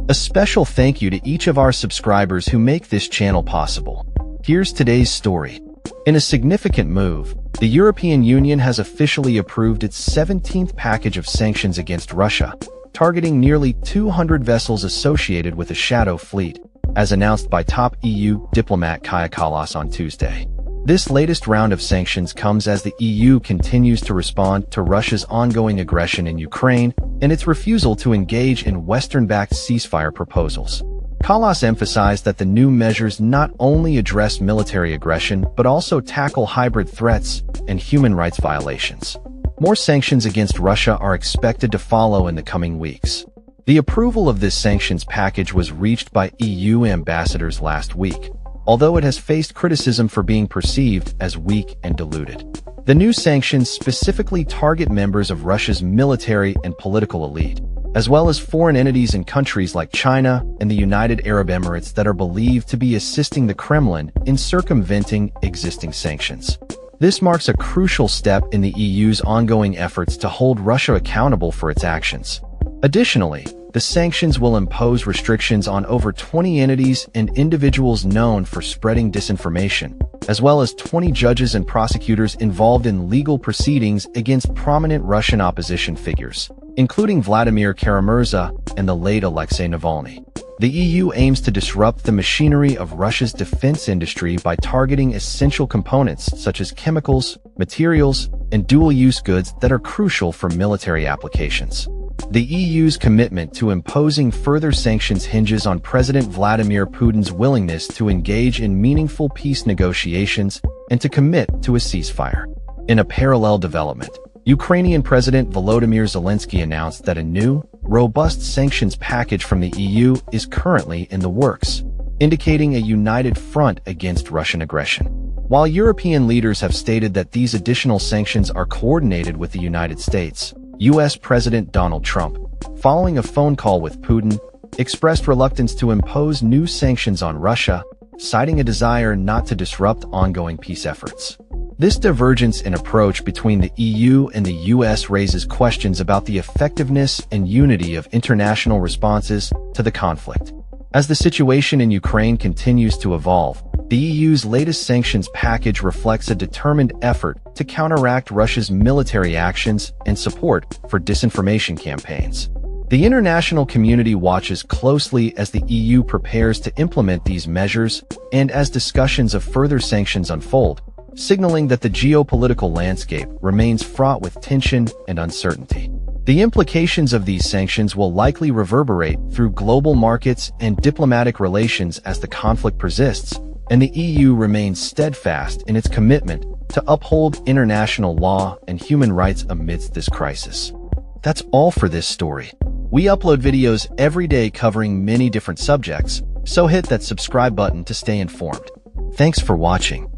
A special thank you to each of our subscribers who make this channel possible. Here's today's story. In a significant move, the European Union has officially approved its 17th package of sanctions against Russia, targeting nearly 200 vessels associated with a shadow fleet, as announced by top EU diplomat Kaja Kallas on Tuesday. This latest round of sanctions comes as the EU continues to respond to Russia's ongoing aggression in Ukraine and its refusal to engage in Western-backed ceasefire proposals. Kallas emphasized that the new measures not only address military aggression but also tackle hybrid threats and human rights violations. More sanctions against Russia are expected to follow in the coming weeks. The approval of this sanctions package was reached by EU ambassadors last week, although it has faced criticism for being perceived as weak and diluted. The new sanctions specifically target members of Russia's military and political elite, as well as foreign entities in countries like China and the United Arab Emirates that are believed to be assisting the Kremlin in circumventing existing sanctions. This marks a crucial step in the EU's ongoing efforts to hold Russia accountable for its actions. Additionally, the sanctions will impose restrictions on over 20 entities and individuals known for spreading disinformation, as well as 20 judges and prosecutors involved in legal proceedings against prominent Russian opposition figures, including Vladimir Kara-Murza and the late Alexei Navalny. The EU aims to disrupt the machinery of Russia's defense industry by targeting essential components such as chemicals, materials, and dual-use goods that are crucial for military applications. The EU's commitment to imposing further sanctions hinges on President Vladimir Putin's willingness to engage in meaningful peace negotiations and to commit to a ceasefire. In a parallel development, Ukrainian President Volodymyr Zelensky announced that a new, robust sanctions package from the EU is currently in the works, indicating a united front against Russian aggression. While European leaders have stated that these additional sanctions are coordinated with the United States, U.S. President Donald Trump, following a phone call with Putin, expressed reluctance to impose new sanctions on Russia, citing a desire not to disrupt ongoing peace efforts. This divergence in approach between the EU and the U.S. raises questions about the effectiveness and unity of international responses to the conflict. As the situation in Ukraine continues to evolve, the EU's latest sanctions package reflects a determined effort to counteract Russia's military actions and support for disinformation campaigns. The international community watches closely as the EU prepares to implement these measures and as discussions of further sanctions unfold, signaling that the geopolitical landscape remains fraught with tension and uncertainty. The implications of these sanctions will likely reverberate through global markets and diplomatic relations as the conflict persists, and the EU remains steadfast in its commitment to uphold international law and human rights amidst this crisis. That's all for this story. We upload videos every day covering many different subjects, so hit that subscribe button to stay informed. Thanks for watching.